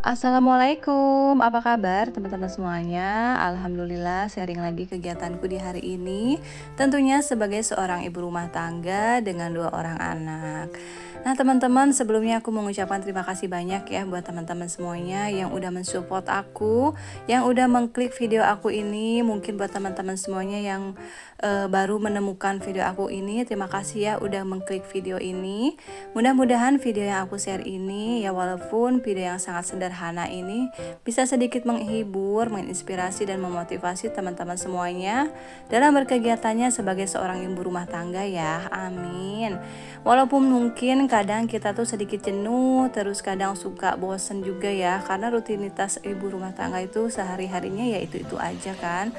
Assalamualaikum, apa kabar teman-teman semuanya? Alhamdulillah sharing lagi kegiatanku di hari ini. Tentunya sebagai seorang ibu rumah tangga dengan 2 orang anak. Nah teman-teman, sebelumnya aku mengucapkan terima kasih banyak ya buat teman-teman semuanya yang udah mensupport aku, yang udah mengklik video aku ini. Mungkin buat teman-teman semuanya yang baru menemukan video aku ini, terima kasih ya udah mengklik video ini. Mudah-mudahan video yang aku share ini ya, walaupun video yang sangat sederhana ini, bisa sedikit menghibur, menginspirasi dan memotivasi teman-teman semuanya dalam berkegiatannya sebagai seorang ibu rumah tangga ya. Amin. Walaupun mungkin kadang kita tuh sedikit jenuh, terus kadang suka bosen juga ya, karena rutinitas ibu rumah tangga itu sehari-harinya ya itu-itu aja kan.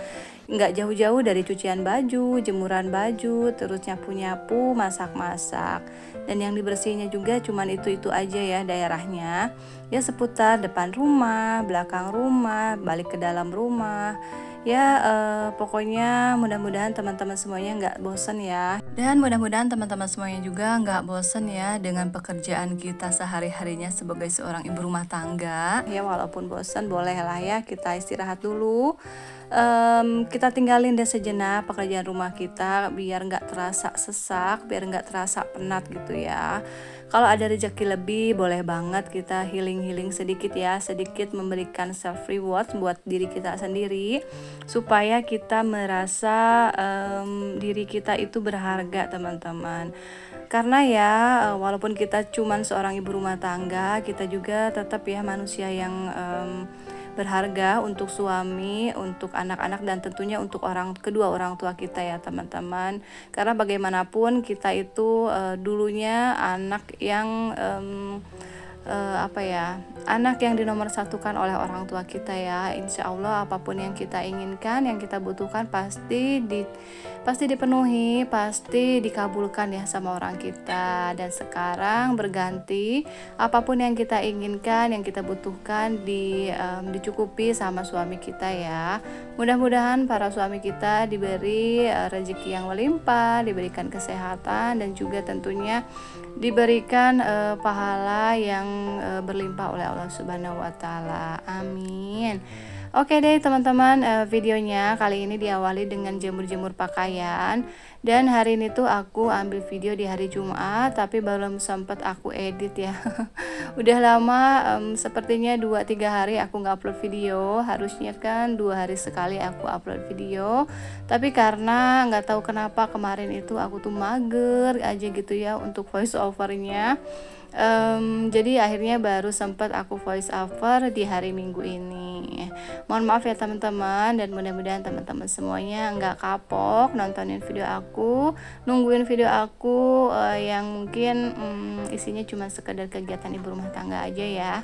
Nggak jauh-jauh dari cucian baju, jemuran baju, terus nyapu-nyapu, masak-masak. Dan yang dibersihinnya juga cuman itu-itu aja ya daerahnya. Ya seputar depan rumah, belakang rumah, balik ke dalam rumah. Ya pokoknya mudah-mudahan teman-teman semuanya nggak bosen ya. Dan mudah-mudahan teman-teman semuanya juga nggak bosen ya dengan pekerjaan kita sehari-harinya sebagai seorang ibu rumah tangga. Ya walaupun bosen bolehlah ya kita istirahat dulu. Kita tinggalin deh sejenak pekerjaan rumah kita biar nggak terasa sesak, biar nggak terasa penat gitu ya. Kalau ada rezeki lebih boleh banget kita healing sedikit ya, sedikit memberikan self reward buat diri kita sendiri supaya kita merasa diri kita itu berharga teman-teman. Karena ya walaupun kita cuman seorang ibu rumah tangga, kita juga tetap ya manusia yang berharga untuk suami, untuk anak-anak, dan tentunya untuk kedua orang tua kita ya teman-teman. Karena bagaimanapun kita itu dulunya anak yang anak yang dinomorsatukan oleh orang tua kita ya. Insya Allah apapun yang kita inginkan, yang kita butuhkan pasti dipenuhi, pasti dikabulkan ya sama orang kita. Dan sekarang berganti, apapun yang kita inginkan, yang kita butuhkan dicukupi sama suami kita ya. Mudah-mudahan para suami kita diberi rezeki yang melimpah, diberikan kesehatan, dan juga tentunya diberikan pahala yang berlimpah oleh Allah Subhanahu wa taala. Amin. Oke deh teman-teman, videonya kali ini diawali dengan jemur-jemur pakaian. Dan hari ini tuh aku ambil video di hari Jumat, tapi belum sempat aku edit ya. Udah lama, sepertinya 2-3 hari aku nggak upload video. Harusnya kan 2 hari sekali aku upload video, tapi karena nggak tahu kenapa kemarin itu aku tuh mager aja gitu ya untuk voice overnya. Jadi akhirnya baru sempat aku voice over di hari Minggu ini. Mohon maaf ya teman-teman, dan mudah-mudahan teman-teman semuanya nggak kapok nontonin video aku, nungguin video aku yang mungkin isinya cuma sekedar kegiatan ibu rumah tangga aja ya.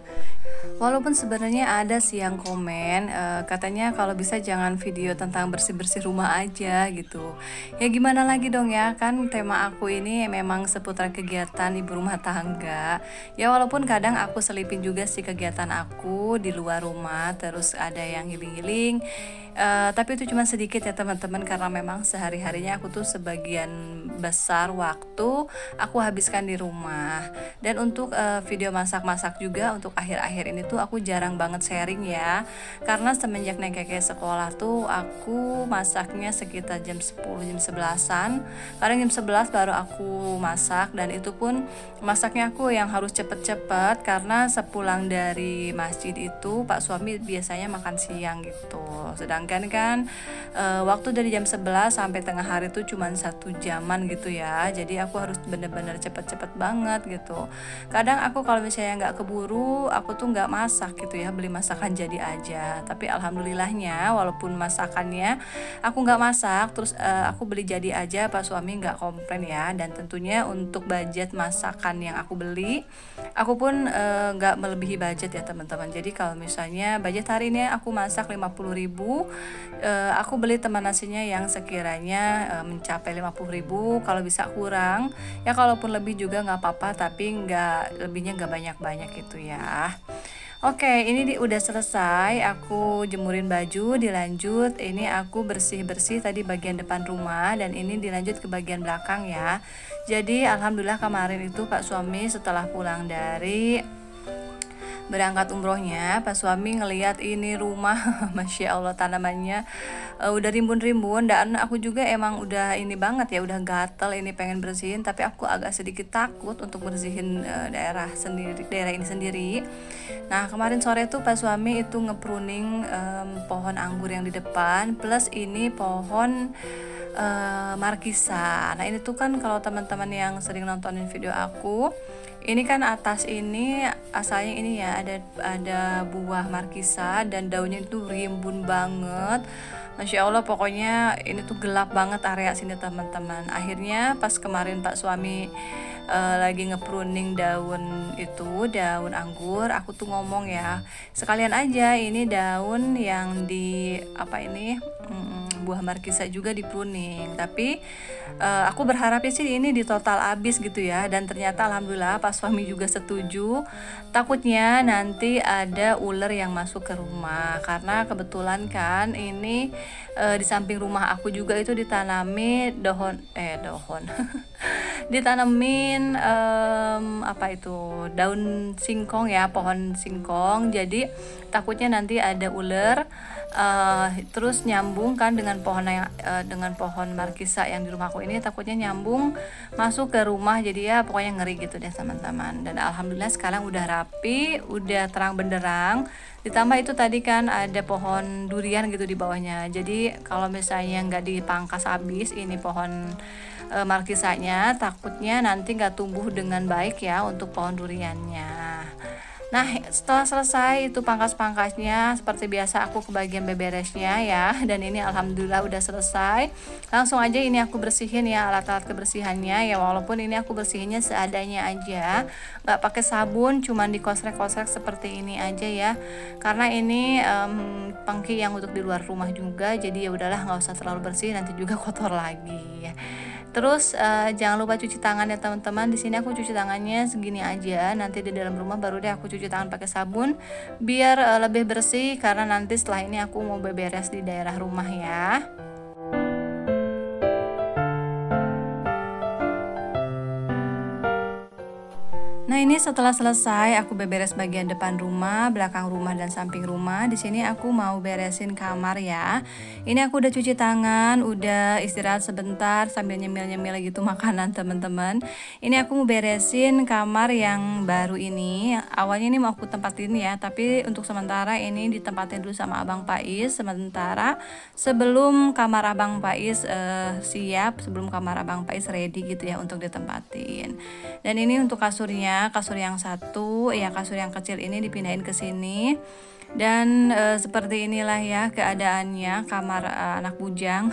Walaupun sebenarnya ada sih yang komen katanya kalau bisa jangan video tentang bersih-bersih rumah aja gitu. Ya gimana lagi dong ya, kan tema aku ini memang seputar kegiatan ibu rumah tangga. Ya walaupun kadang aku selipin juga sih kegiatan aku di luar rumah, terus ada yang healing-healing, tapi itu cuma sedikit ya teman-teman, karena memang sehari-harinya aku tuh sebagian besar waktu aku habiskan di rumah. Dan untuk video masak-masak juga untuk akhir-akhir ini tuh aku jarang banget sharing ya, karena semenjak naik kakek sekolah tuh aku masaknya sekitar jam 10 jam 11-an. Kadang jam 11 baru aku masak, dan itu pun masaknya aku yang harus cepet-cepet karena sepulang dari masjid itu Pak suami biasanya makan siang gitu. Sedangkan kan waktu dari jam 11 sampai tengah hari itu cuma 1 jaman gitu ya, jadi aku harus bener-bener cepet-cepet banget gitu. Kadang aku kalau misalnya nggak keburu, aku tuh nggak masak gitu ya, beli masakan jadi aja. Tapi alhamdulillahnya walaupun masakannya aku nggak masak, terus aku beli jadi aja, Pak suami nggak komplain ya. Dan tentunya untuk budget masakan yang aku beli, aku pun nggak melebihi budget ya teman-teman. Jadi kalau misalnya budget hari ini aku masak 50.000, aku beli teman nasinya yang sekiranya mencapai 50.000. Kalau bisa kurang ya, kalaupun lebih juga nggak apa-apa, tapi lebihnya nggak banyak-banyak gitu ya. Oke, ini udah selesai aku jemurin baju, dilanjut ini aku bersih-bersih tadi bagian depan rumah, dan ini dilanjut ke bagian belakang ya. Jadi alhamdulillah kemarin itu Pak suami setelah pulang dari berangkat umrohnya, pas suami ngelihat ini rumah Masya Allah tanamannya udah rimbun-rimbun, dan aku juga emang udah ini banget ya, udah gatel ini pengen bersihin, tapi aku agak sedikit takut untuk bersihin daerah ini sendiri. Nah kemarin sore tuh pas suami itu ngepruning pohon anggur yang di depan, plus ini pohon markisa. Nah ini tuh kan kalau teman-teman yang sering nontonin video aku, ini kan atas ini asalnya ini ya ada buah markisa dan daunnya itu rimbun banget. Masya Allah pokoknya ini tuh gelap banget area sini teman-teman. Akhirnya pas kemarin Pak suami lagi ngepruning daun anggur, aku tuh ngomong ya, sekalian aja ini daun yang di apa ini buah markisa juga di pruning, tapi aku berharapnya sih ini di total habis gitu ya, dan ternyata alhamdulillah pas suami juga setuju. Takutnya nanti ada ular yang masuk ke rumah, karena kebetulan kan ini di samping rumah aku juga itu ditanami dohon ditanemin apa itu daun singkong ya, pohon singkong. Jadi takutnya nanti ada ular terus nyambung kan dengan pohon markisa yang di rumahku ini, takutnya nyambung masuk ke rumah. Jadi ya pokoknya ngeri gitu deh teman-teman. Dan alhamdulillah sekarang udah rapi, udah terang benderang. Ditambah itu tadi kan ada pohon durian gitu di bawahnya. Jadi kalau misalnya nggak dipangkas habis ini pohon markisanya, takutnya nanti nggak tumbuh dengan baik ya untuk pohon duriannya. Nah setelah selesai itu pangkas-pangkasnya, seperti biasa aku ke bagian beberesnya ya, dan ini alhamdulillah udah selesai. Langsung aja ini aku bersihin ya alat-alat kebersihannya ya, walaupun ini aku bersihinnya seadanya aja, nggak pakai sabun, cuman dikosrek-kosrek seperti ini aja ya, karena ini pangki yang untuk di luar rumah juga, jadi ya udahlah nggak usah terlalu bersih, nanti juga kotor lagi ya. Terus jangan lupa cuci tangan ya teman-teman. Di sini aku cuci tangannya segini aja. Nanti di dalam rumah baru deh aku cuci tangan pakai sabun biar lebih bersih, karena nanti setelah ini aku mau beberes di daerah rumah ya. Nah ini setelah selesai aku beberes bagian depan rumah, belakang rumah, dan samping rumah. Di sini aku mau beresin kamar ya. Ini aku udah cuci tangan, udah istirahat sebentar sambil nyemil-nyemil gitu makanan teman-teman. Ini aku mau beresin kamar yang baru ini. Awalnya ini mau aku tempatin ya, tapi untuk sementara ini ditempatin dulu sama Abang Pais sementara, sebelum kamar Abang Pais siap, sebelum kamar Abang Pais ready gitu ya untuk ditempatin. Dan ini untuk kasurnya, kasur yang satu ya, kasur yang kecil ini dipindahin ke sini. Dan seperti inilah ya keadaannya kamar anak bujang.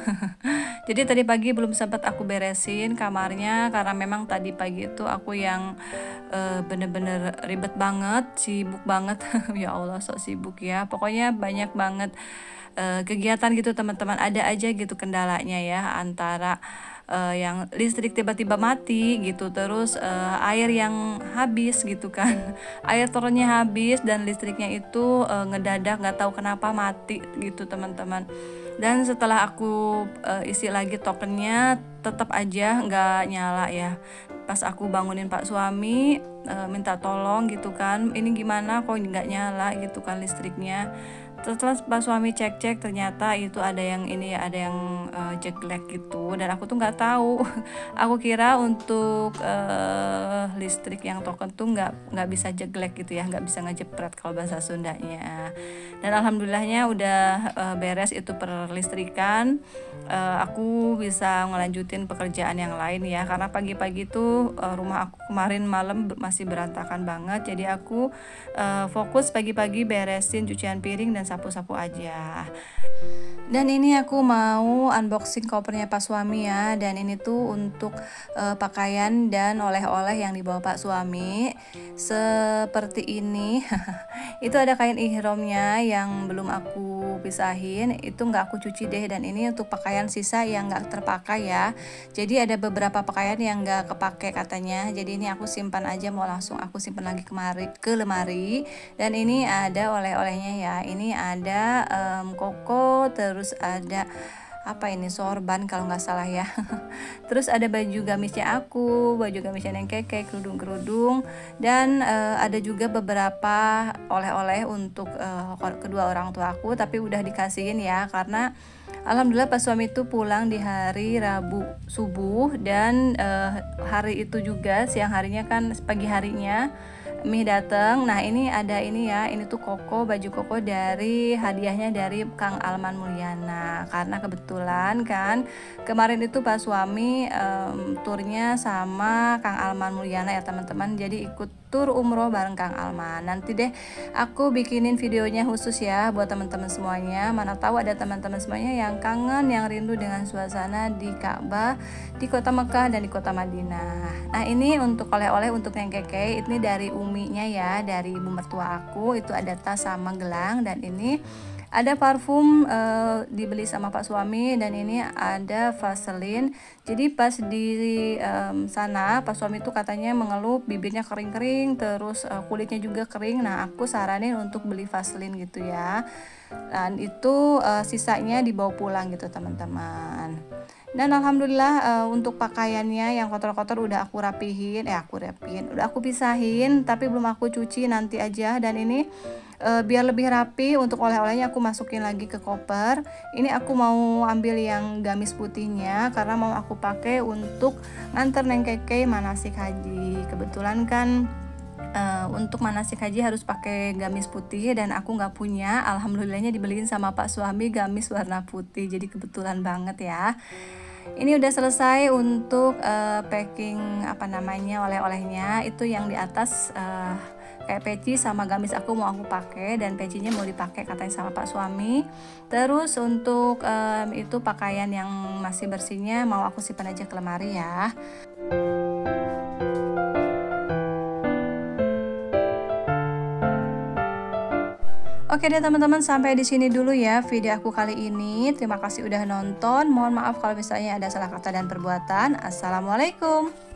Jadi tadi pagi belum sempat aku beresin kamarnya, karena memang tadi pagi itu aku yang bener-bener ribet banget, sibuk banget. Ya Allah sok sibuk ya, pokoknya banyak banget kegiatan gitu teman-teman. Ada aja gitu kendalanya ya, antara yang listrik tiba-tiba mati gitu, terus air yang habis gitu kan. Air turunnya habis dan listriknya itu ngedadak nggak tahu kenapa mati gitu teman-teman. Dan setelah aku isi lagi tokennya, tetap aja nggak nyala ya. Pas aku bangunin Pak suami minta tolong gitu kan, ini gimana kok nggak nyala gitu kan listriknya. Setelah Pak suami cek-cek, ternyata itu ada yang ini ya, ada yang jeglek gitu, dan aku tuh nggak tahu. Aku kira untuk listrik yang token tuh nggak bisa jeglek gitu ya, nggak bisa ngejepret kalau bahasa Sundanya. Dan alhamdulillahnya udah beres itu perlistrikan. Aku bisa ngelanjutin pekerjaan yang lain ya, karena pagi-pagi tuh rumah aku kemarin malam masih berantakan banget, jadi aku fokus pagi-pagi beresin cucian piring dan sapu-sapu aja. Dan ini aku mau unboxing kopernya Pak suami ya, dan ini tuh untuk pakaian dan oleh-oleh yang dibawa Pak suami seperti ini. Itu ada kain ihramnya yang belum aku pisahin, itu nggak aku cuci deh, dan ini untuk pakaian sisa yang nggak terpakai ya. Jadi ada beberapa pakaian yang nggak kepake katanya, jadi ini aku simpan aja, mau langsung aku simpan lagi ke lemari. Dan ini ada oleh-olehnya ya, ini ada koko, terus ada apa ini, sorban kalau nggak salah ya. Terus ada baju gamisnya aku, baju gamisnya Neng Keke, kerudung-kerudung, dan ada juga beberapa oleh-oleh untuk kedua orang tua aku, tapi udah dikasihin ya, karena alhamdulillah pas suami itu pulang di hari Rabu subuh, dan hari itu juga siang harinya kan, pagi harinya Mih dateng. Nah ini ada ini ya, ini tuh baju koko dari hadiahnya dari Kang Alman Mulyana, karena kebetulan kan kemarin itu pas suami turnya sama Kang Alman Mulyana ya teman-teman, jadi ikut tur umroh bareng Kang Alman. Nanti deh aku bikinin videonya khusus ya buat teman-teman semuanya, mana tahu ada teman-teman semuanya yang kangen, yang rindu dengan suasana di Ka'bah, di kota Mekah dan di kota Madinah. Nah ini untuk oleh-oleh untuk Neng Keke, ini dari uminya ya, dari ibu mertua aku, itu ada tas sama gelang, dan ini ada parfum dibeli sama Pak suami, dan ini ada Vaseline. Jadi pas di sana Pak suami itu katanya mengeluh bibirnya kering-kering, terus kulitnya juga kering. Nah aku saranin untuk beli Vaseline gitu ya, dan itu sisanya dibawa pulang gitu teman-teman. Dan alhamdulillah untuk pakaiannya yang kotor-kotor udah aku rapihin, udah aku pisahin, tapi belum aku cuci, nanti aja. Dan ini biar lebih rapi, untuk oleh-olehnya aku masukin lagi ke koper. Ini aku mau ambil yang gamis putihnya karena mau aku pakai untuk nganter Neng Keke manasik haji. Kebetulan kan untuk manasik haji harus pakai gamis putih, dan aku nggak punya. Alhamdulillahnya dibeliin sama Pak suami gamis warna putih, jadi kebetulan banget ya. Ini udah selesai untuk packing apa namanya oleh-olehnya. Itu yang di atas kayak peci sama gamis aku mau aku pakai, dan pecinya mau dipakai katanya sama Pak suami. Terus untuk itu pakaian yang masih bersihnya mau aku simpan aja ke lemari ya. Oke deh teman-teman, sampai di sini dulu ya video aku kali ini. Terima kasih udah nonton. Mohon maaf kalau misalnya ada salah kata dan perbuatan. Assalamualaikum.